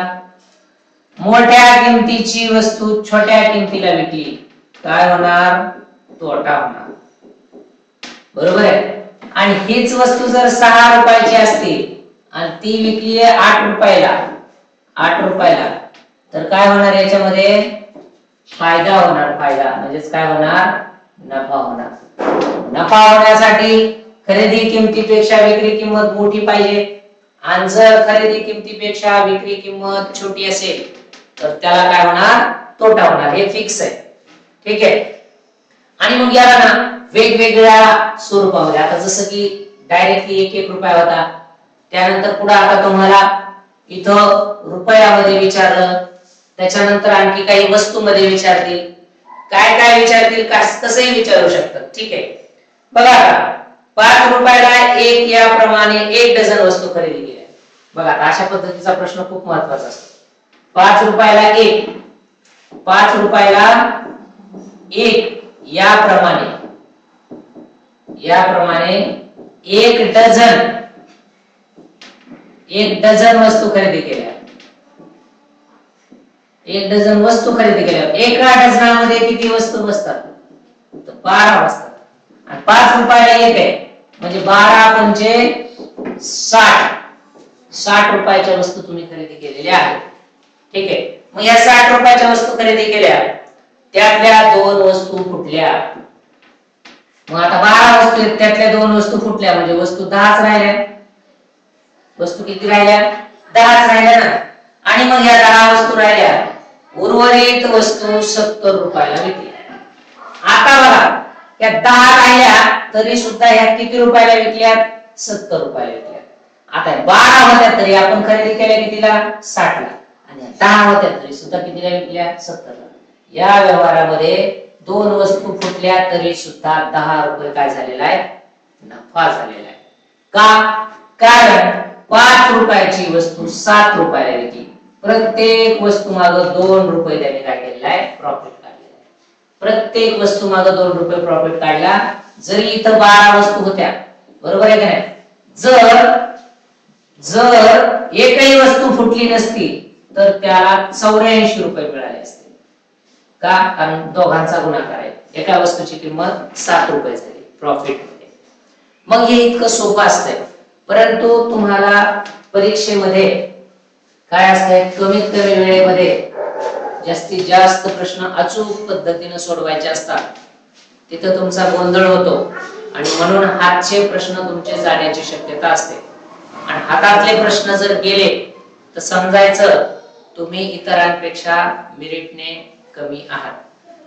मोठ्या किमतीची वस्तू छोट्या किमतीला विकली, काय होणार? तोटा होणार, बरोबर आहे. आणि हीच वस्तू जर 6 रुपयाची असती आणि ती विकली आहे 8 रुपयाला, तर काय होणार? याच्यामध्ये फायदा होणार. फायदा म्हणजेच काय होणार? नफा होणार. नफा होण्यासाठी खरेदी किमतीपेक्षा विक्री किंमत मोठी पाहिजे, आणि जर खरेदी किमतीपेक्षा विक्री किंमत छोटी असेल तर त्याला काय होणार? तोटा होणार. हे फिक्स आहे. ठीक आहे. आणि मग याला ना वेगवेगळ्या स्वरूपामध्ये, आता जसं की डायरेक्टली 1 रुपया होता, त्यानंतर पुढे आता तुम्हाला इथं रुपयामध्ये विचारलं, त्याच्यानंतर आणखी काही वस्तूमध्ये विचारतील, काय काय विचारतील, कसंही विचारू शकतात. ठीक आहे. बघा ₹5 एक याप्रमाणे 1 डझन वस्तू खरेदी केल्या. बघा अशा पद्धतीचा प्रश्न खूप महत्वाचा असतो. ₹5 एक, ₹5 एक याप्रमाणे 1 डझन वस्तू खरेदी केल्या. 1 डझन वस्तू खरेदी केल्या. एका डझनामध्ये किती वस्तू बसतात? तर 12 बसतात. आणि ₹5 एक आहे म्हणजे 12 पंचे 60 रुपयाच्या वस्तू तुम्ही खरेदी केलेल्या आहेत. ठीक आहे. मग या 60 रुपयाच्या वस्तू खरेदी केल्या, त्यातल्या 2 वस्तू फुटल्या. मग आता 12 वस्तू आहेत, त्यातल्या 2 वस्तू फुटल्या म्हणजे वस्तू 10च राहिल्या. वस्तू किती राहिल्या? 10च राहिल्या ना. आणि मग या 10 वस्तू राहिल्या, उर्वरित वस्तू ₹70 विकल्या. आता बघा या 10 राहिल्या तरी सुद्धा ह्या किती रुपयाला विकल्यात? ₹70 विकल्यात. आता 12 होत्या तरी आपण खरेदी केल्या कितीला? 60 ला. आणि 10 होत्या तरी सुद्धा कितीला विकल्या? 70 ला. या व्यवहारामध्ये 2 वस्तू फुटल्या तरी सुद्धा ₹10 काय झालेला आहे? नफा झालेला आहे. का? कारण ₹5 वस्तू ₹7 विकली. प्रत्येक वस्तू मागे ₹2 त्याने काय केलेला आहे? प्रॉफिट काढलेला आहे. प्रत्येक वस्तू मागे ₹2 प्रॉफिट काढला. जरी इथं 12 वस्तू होत्या, बरोबर आहे का नाही? जर एकही वस्तू फुटली नसती तर त्याला ₹84 मिळाले असते. का? कारण दोघांचा गुणाकार आहे. एका वस्तूची किंमत ₹7 झाली प्रॉफिट मध्ये. मग हे इतकं सोपं असतंय, परंतु तुम्हाला परीक्षेमध्ये काय असतंय? कमीत कमी वेळेमध्ये जास्तीत जास्त प्रश्न अचूक पद्धतीने सोडवायचे असतात. तिथं तुमचा गोंधळ होतो आणि म्हणून हातचे प्रश्न तुमचे जाण्याची शक्यता असते. आणि हातातले प्रश्न जर गेले तर समजायचं तुम्ही इतरांपेक्षा मेरिटने कमी आहात.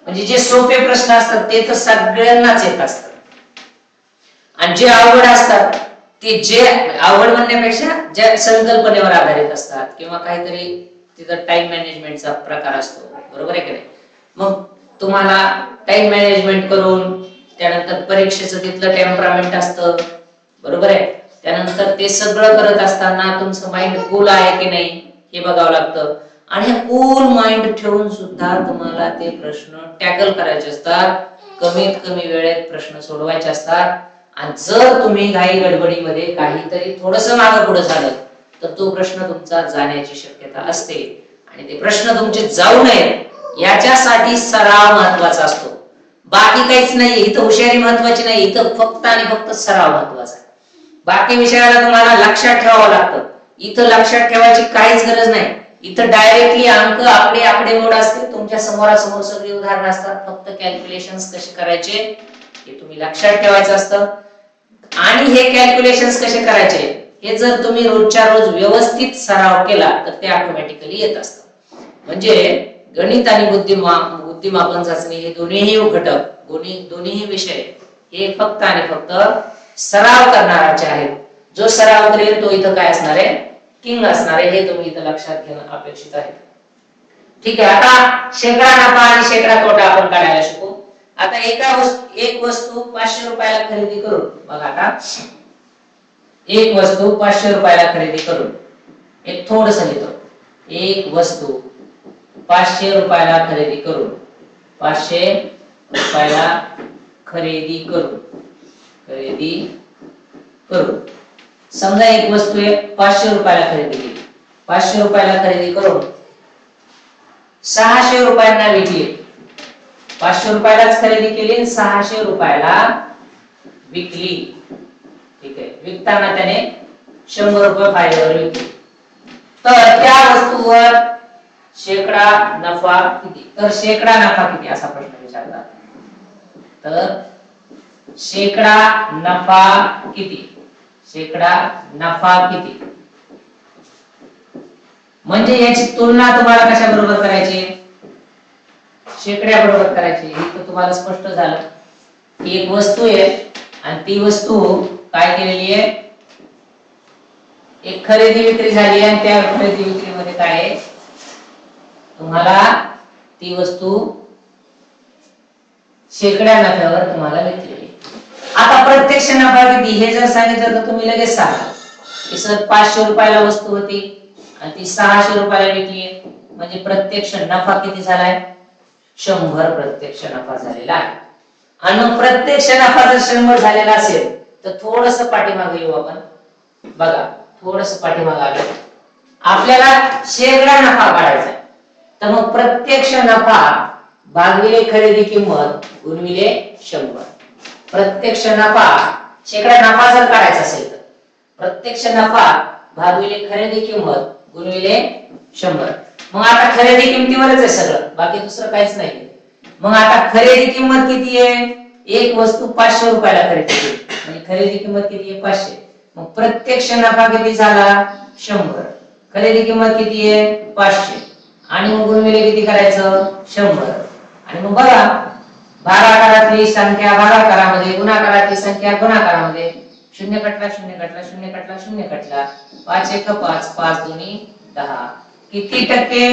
म्हणजे जे सोपे प्रश्न असतात ते तर सगळ्यांनाच येत असतात, आणि जे अवघड असतात ते, जे अवघड म्हणण्यापेक्षा ज्या संकल्पनेवर आधारित असतात किंवा काहीतरी तिथं टाइम मॅनेजमेंटचा प्रकार असतो, बरोबर आहे की नाही? मग तुम्हाला टाइम मॅनेजमेंट करून त्यानंतर परीक्षेचं तिथलं टेम्परामेंट असतं, बरोबर आहे? त्यानंतर ते सगळं करत असताना तुमचं माइंड कूल आहे की नाही हे बघावं लागतं. आणि कूल माइंड ठेवून सुद्धा तुम्हाला ते प्रश्न टॅकल करायचे असतात. कमीत कमी वेळेत प्रश्न सोडवायचे असतात. आणि जर तुम्ही घाई गडबडीमध्ये काहीतरी थोडंसं मागं पुढे झालं तर तो प्रश्न तुमचा जाण्याची शक्यता असते. आणि ते प्रश्न तुमचे जाऊ नयेत याच्यासाठी सराव महत्वाचा असतो. बाकी काहीच नाही. इथं हुशारी महत्वाची नाही, इथं फक्त आणि फक्त सराव महत्वाचा आहे. बाकी विषयाला तुम्हाला लक्षात ठेवावं लागतं. इथं लक्षात ठेवायची काहीच गरज नाही. इथं डायरेक्टली अंक आकडे मोड असते. तुमच्या समोरासमोर सगळी उदाहरणं असतात. फक्त कॅल्क्युलेशन्स कसे करायचे हे तुम्ही लक्षात ठेवायचं असतं. आणि हे कॅल्क्युलेशन्स कसे करायचे हे जर तुम्ही रोजच्या रोज व्यवस्थित सराव केला तर ते ऑटोमॅटिकली येत असतं. म्हणजे गणित आणि बुद्धिमापन चाचणी हे दोन्हीही घटक, दोन्हीही विषय हे फक्त आणि फक्त सराव करणाराचे आहेत. जो सराव करेल तो इथं काय असणार आहे? किंग असणार आहे. हे तुम्ही इथं लक्षात घेणं अपेक्षित आहे. ठीक आहे. आता शेकडा नफा आणि शेकडा तोटा आपण काढायला शिकू. आता एक वस्तू ₹500 खरेदी करून, बघा आता एक वस्तू ₹500 खरेदी करून, एक थोडंसं लिहितो. एक वस्तू ₹500 खरेदी करून, ₹500 खरेदी करून समजा एक वस्तू आहे ₹500 खरेदी केली. ₹500 खरेदी करून ₹600 विकली. ₹500 खरेदी केली, ₹600 विकली. ठीक आहे. विकताना त्याने ₹100 फायद्यावर विकली. तर त्या वस्तूवर शेकडा नफा किती? तर शेकडा नफा किती असा प्रश्न विचारतात. तर शेकडा नफा किती? शेकडा नफा किती? म्हणजे याची तुलना तुम्हाला कशा बरोबर करायची? शेकड्या बरोबर करायची. हे तर तुम्हाला स्पष्ट झालं. एक वस्तू आहे आणि ती वस्तू काय केलेली आहे? एक खरेदी विक्री झाली आणि त्या खरेदी विक्रीमध्ये काय आहे? तुम्हाला ती वस्तू शेकड्या नफ्यावर तुम्हाला विकली. आता प्रत्यक्ष नफा किती हे जर सांगितलं तर तुम्ही लगेच सांगा की सर 500 रुपयाला वस्तू होती आणि ती 600 रुपयाला विकली, म्हणजे प्रत्यक्ष नफा किती झालाय? 100 प्रत्यक्ष नफा झालेला आहे. आणि प्रत्यक्ष नफा जर 100 झालेला असेल तर थोडस पाठीमागे येऊ आपण. बघा थोडस पाठीमागे आलं, आपल्याला शेकडा नफा काढायचा. तर मग प्रत्यक्ष नफा भागिले खरेदी किंमत गुणिले 100. प्रत्यक्ष नफा शेकडा नफा जर काढायचा असेल तर प्रत्यक्ष नफा भागिले खरेदी किंमत गुणिले 100. मग आता खरेदी किमतीवरच आहे सगळं, बाकी दुसरं काहीच नाही. मग आता खरेदी किंमत किती आहे? एक वस्तू 500 रुपयाला खरेदी केली, म्हणजे खरेदी किंमत किती आहे? 500. मग प्रत्यक्ष नफा किती झाला? 100. खरेदी किंमत किती आहे? 500. आणि मग गुणिले किती करायचं? 100. आणि मग बघा भागाकारातली संख्या भागाकारामध्ये, गुणाकारातली संख्या गुणाकारामध्ये. 0 कटला 0 कटला 0 कटला 0 कटला, 5 1 5 5 2 10. किती टक्के?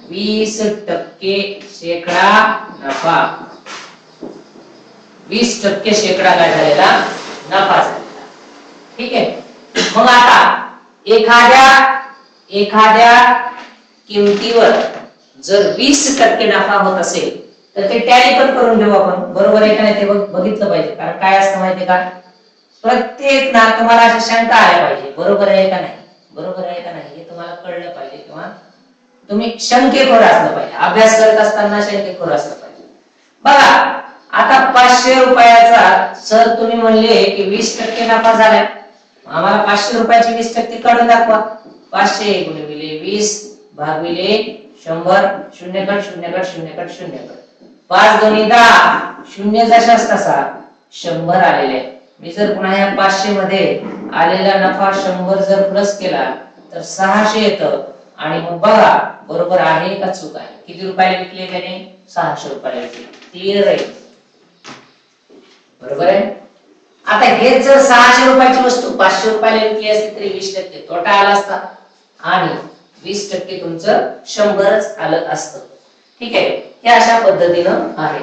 20% शेकडा नफा. 20% शेकडा काय झालेला? नफा झालेला. ठीक आहे. मग आता एखाद्या किमतीवर जर 20% नफा होत असेल तर ते टॅली पण करून घेऊ आपण. बरोबर आहे का नाही ते बघितलं पाहिजे. कारण काय असतं माहितीये का, प्रत्येक ना तुम्हाला अशा शंका आल्या पाहिजे, बरोबर आहे का नाही, बरोबर आहे का नाही, हे तुम्हाला कळलं पाहिजे. किंवा तुम्ही शंकेखोर असलं पाहिजे, अभ्यास करत असताना शंकेखोर असलं पाहिजे. बघा आता 500 रुपयाचा सर तुम्ही म्हणले की 20% नफा झालाय, आम्हाला 500 रुपयाची 20% काढून दाखवा. 500 गुणिले 20 भागिले 100. 0 कट 0 कट 0 कट 0 कट. 5 2 10. 0 जशास तसा 100 आलेले. मी जर पुन्हा या 500 मध्ये आलेला नफा 100 जर प्लस केला तर 600 येतं. आणि मग बघा बरोबर आहे का चूक आहे? किती रुपयाला विकले त्याने? 600 रुपयाला विकले. क्लिअर आहे? बरोबर आहे. आता हे जर 600 रुपयाची वस्तू 500 रुपयाला विकली असती तरी 20% तोटा आला असता आणि 20% तुमचं 100च आलं असतं. ठीक आहे. हे अशा पद्धतीनं आहे.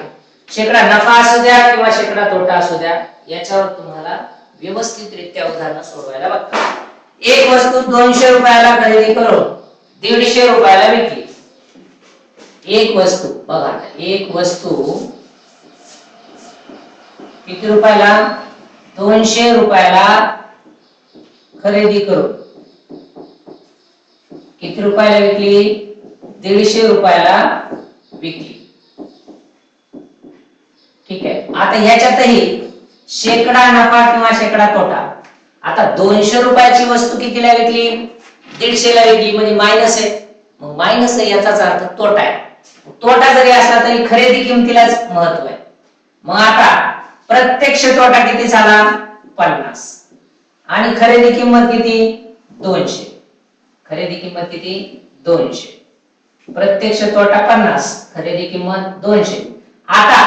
शेकडा नफा असू द्या किंवा शेकडा तोटा असू द्या, याच्यावर तुम्हाला व्यवस्थितरित्या उदाहरणं सोडवायला लागतात. एक वस्तू 200 रुपयाला खरेदी करून 150 रुपयाला विकली. एक वस्तू बघा, एक वस्तू किती रुपयाला? 200 रुपयाला खरेदी करून किती रुपयाला विकली? 150 रुपयाला विकली. ठीक आहे. आता ह्याच्यातही शेकडा नफा किंवा शेकडा तोटा. आता 200 रुपयाची वस्तू कितीला विकली? 150 ला विकली, म्हणजे मायनस आहे. मग मायनस आहे याचाच अर्थ तोटा आहे. तोटा जरी असला तरी खरेदी किमतीलाच महत्व आहे. मग आता प्रत्यक्ष तोटा किती झाला? 50. आणि खरेदी किंमत किती? 200. खरेदी किंमत किती? 200. प्रत्यक्ष तोटा 50, खरेदी किंमत 200. आता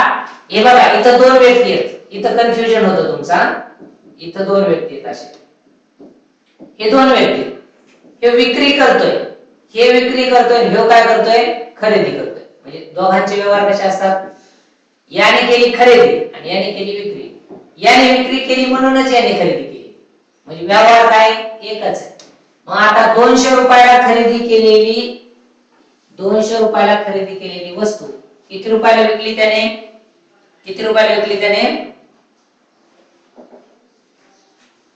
हे बघा इथं दोन व्यक्ती आहेत, इथं कन्फ्युजन होतं तुमचा. इथं दोन व्यक्ती आहेत असे. हे दोन व्यक्ती, हे विक्री करतोय, हे विक्री करतोय, हे काय करतोय? खरेदी करतोय. म्हणजे दोघांचे व्यवहार कसे असतात? याने केली खरेदी आणि याने केली विक्री. याने विक्री केली म्हणूनच याने खरेदी केली, म्हणजे व्यवहार काय? एकच आहे. मग आता 200 रुपयाला खरेदी केलेली 200 रुपयाला खरेदी केलेली वस्तू किती रुपयाला विकली त्याने? किती रुपयाला विकली त्याने?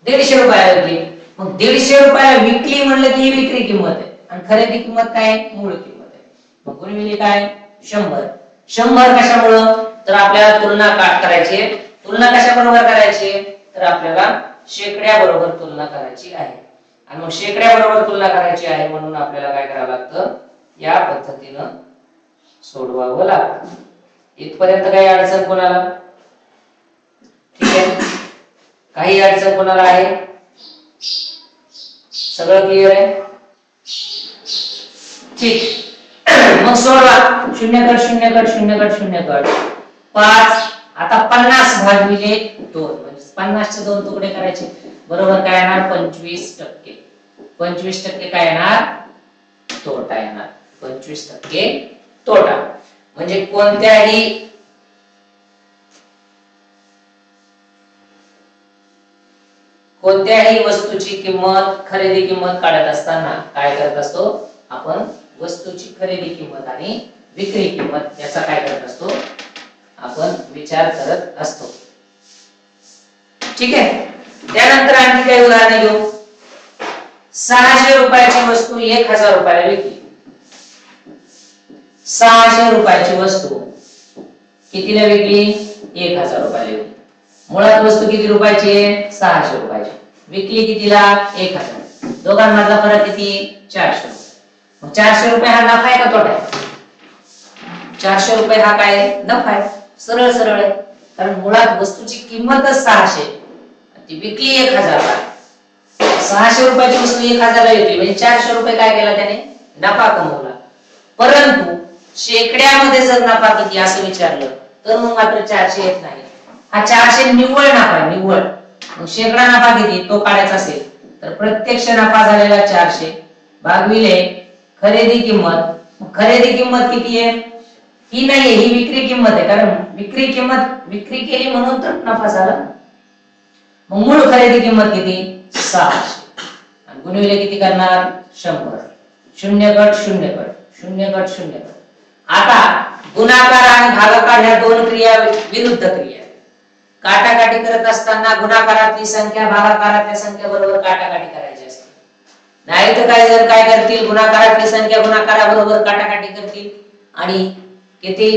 150 रुपयाला विकली. मग 150 रुपयाला विकली म्हणलं की ही विक्री किंमत आहे आणि खरेदी किंमत काय? मूळ किंमत आहे. मग गुणिले काय? 100. 100 कशामुळं? तर आपल्याला तुलना करायची आहे. तुलना कशा बरोबर करायची? तर आपल्याला शेकड्या बरोबर तुलना करायची आहे. आणि मग शेकड्या बरोबर तुलना करायची आहे म्हणून आपल्याला काय करावं लागतं? या पद्धतीनं सोडवावं लागतं. इथपर्यंत काही अडचण कोणाला? ठीक आहे. काही अडचण कोणाला आहे? सगळं क्लिअर आहे? ठीक. मग सोडवा. 0 कट 0 कट 0 कट 0 कट 5. आता 50 भागिले 2, म्हणजे 50 चे 2 तुकडे करायचे. बरोबर काय येणार? 25%. 25% काय येणार? तोटा येणार. 25% तोटा. म्हणजे कोणत्याही कोणत्याही वस्तूची किंमत खरेदी किंमत काढत असताना काय करत असतो आपण वस्तूची खरेदी किंमत आणि विक्री किंमत याचा काय करत असतो आपण विचार करत असतो. ठीक आहे. त्यानंतर आणखी काही उदाहरणे घेऊ. 600 रुपयाची वस्तू 1000 रुपयाला विकली. 600 रुपयाची वस्तू कितीला विकली 1000 रुपयाला विकली. मुळात वस्तू किती रुपयाची आहे 600 रुपयाची, विकली कितीला 1000. दोघांमधला फरक किती 400 रुपये. मग 400 रुपये हा नफा आहे का तोटा आहे? 400 रुपये हा काय नफा आहे. सरळ सरळ आहे, कारण मुळात वस्तूची किंमतच 600, ती विकली 1000 ला. 600 रुपयाची वस्तू 1000 ला विकली म्हणजे 400 रुपये काय केला त्याने नफा कमवला. परंतु शेकड्यामध्ये जर नफा किती असं विचारलं तर मग मात्र 400 येत नाही. हा 400 निव्वळ नफा आहे, निव्वळ. मग शेकडा नफा किती तो काढायचा असेल तर प्रत्यक्ष नफा झालेला 400 भागविले खरेदी किंमत. खरेदी किंमत किती आहे ही नाहीये, ही विक्री किंमत आहे, कारण विक्री केली म्हणून तर नफा झाला. मग मूळ खरेदी किंमत किती 600 आणि गुणिले किती करणार 100. 0 गट 0 गट 0 गट 0 गट. आता गुणाकार आणि भागाकार ह्या दोन क्रिया विरुद्ध क्रिया. काटाकाटी करत असताना गुणाकारातली संख्या भागाकारातल्या संख्या बरोबर काटाकाटी करायची असते. नाही तर काय जर काय करतील गुणाकारातली संख्या गुणाकाराबरोबर काटाकाटी करतील आणि किती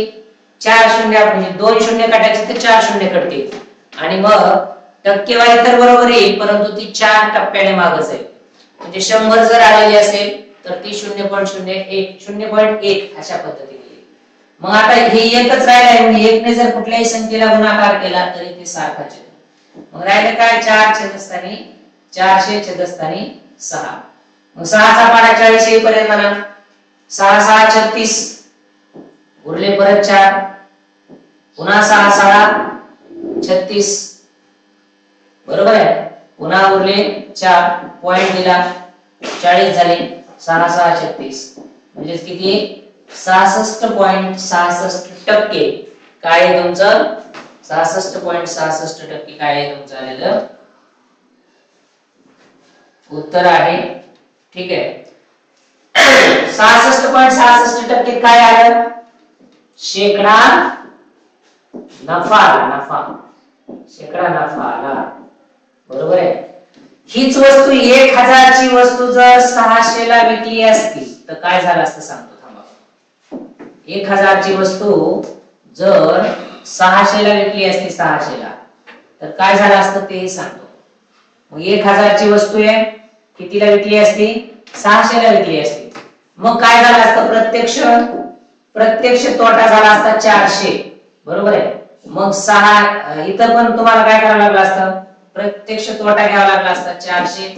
4 शून्य म्हणजे 2 शून्य काटायचे तर 4 शून्य कटतील आणि मग टक्केवारी तर बरोबर येईल परंतु ती 4 टप्प्याने मागच आहे. म्हणजे 100 जर आलेली असेल तर ती 0.01 0.1 अशा पद्धतीने. मग आता हे एकच राहिलंय म्हणजे 1 ने जर कुठल्याही संख्येला गुणाकार केला तरी ते सारखाच आहे. मग राहिलं काय 4 छेदस्थानी 400 छेदस्थानी 6. मग 6 चा पाढा 40 येईपर्यंत म्हणा 6 6 36 उरले परत 4 पुन्हा 6 6 36 बरोबर आहे. पुन्हा उरले 4 पॉइंट दिला 40 झाले 6 6 36 म्हणजे किती 66.66% काय आहे तुमचं 66.66% काय आहे तुमचं आलेलं उत्तर आहे. ठीक आहे. 66.66% काय आलं शेकडा नफा आला. नफा शेकडा नफा आला बरोबर आहे. हीच वस्तू 1000 ची वस्तू जर 600 ला विकली असती तर काय झालं असतं सांगतो. 1000 ची वस्तू जर 600 ला विकली असती 600 ला तर काय झालं असतं ते सांगतो. मग 1000 ची वस्तू आहे कितीला विकली असती 600 ला विकली असती. मग काय झालं असतं प्रत्यक्ष तोटा झाला असता 400 बरोबर आहे. मग 6 इथं पण तुम्हाला काय करावं लागलं असतं प्रत्यक्ष तोटा घ्यावा लागला असता 400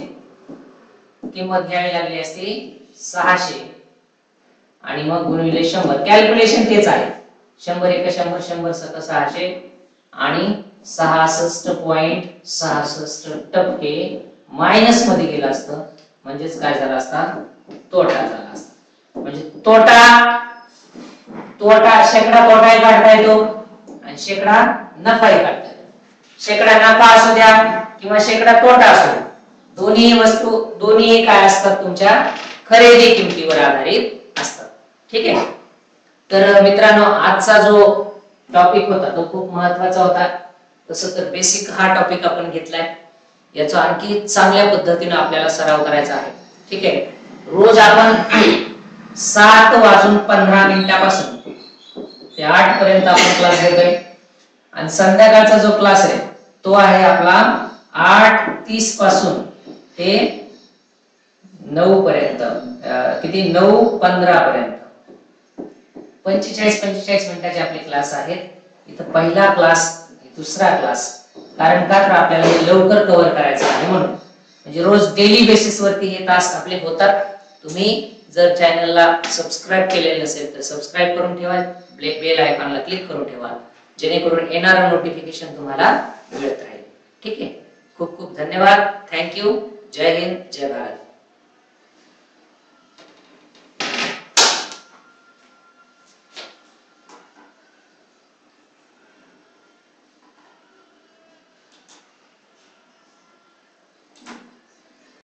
किंमत घ्यावी लागली असती 600 आणि मग गुणिले 100. कॅल्क्युलेशन तेच आहे 100 1 100 100 7 600 आणि 66.66% मायनस मध्ये गेला असतं म्हणजेच काय झाला असता तोटा झाला असता. म्हणजे तोटा शेकडा तोटाही काढता येतो आणि शेकडा नफाही काढता येतो. शेकडा नफा असू द्या किंवा शेकडा तोटा असू द्या दोन्ही काय असतात तुमच्या खरेदी किमतीवर आधारित असतात. ठीक आहे. तर मित्रांनो आजचा जो टॉपिक होता तो खूप महत्त्वाचा होता. तसं तर बेसिक हा टॉपिक आपण घेतलाय. याचा आणखी चांगल्या पद्धतीने आपल्याला सराव करायचा आहे. ठीक आहे. रोज आपण 7:15 पासून ते 8 पर्यंत आपण क्लास घेतोय आणि संध्याकाळचा जो क्लास आहे तो आहे आपला 8:30 पासून ते 9 पर्यंत. किती 9:15 पर्यंत 45 मिनिटाचे आपले क्लास आहेत. इथं पहिला क्लास दुसरा क्लास कारण का तर आपल्याला हे लवकर कव्हर करायचं आहे म्हणून. म्हणजे रोज डेली बेसिस वरती हे तास आपले होतात. तुम्ही जर चॅनलला सबस्क्राइब केलेलं नसेल तर सबस्क्राइब करून ठेवा. बेल आयकॉनला क्लिक करून ठेवा जेणेकरून येणारं नोटिफिकेशन तुम्हाला मिळत राहील. ठीक आहे. खूप खूप धन्यवाद. थँक्यू. जय हिंद जय भारत.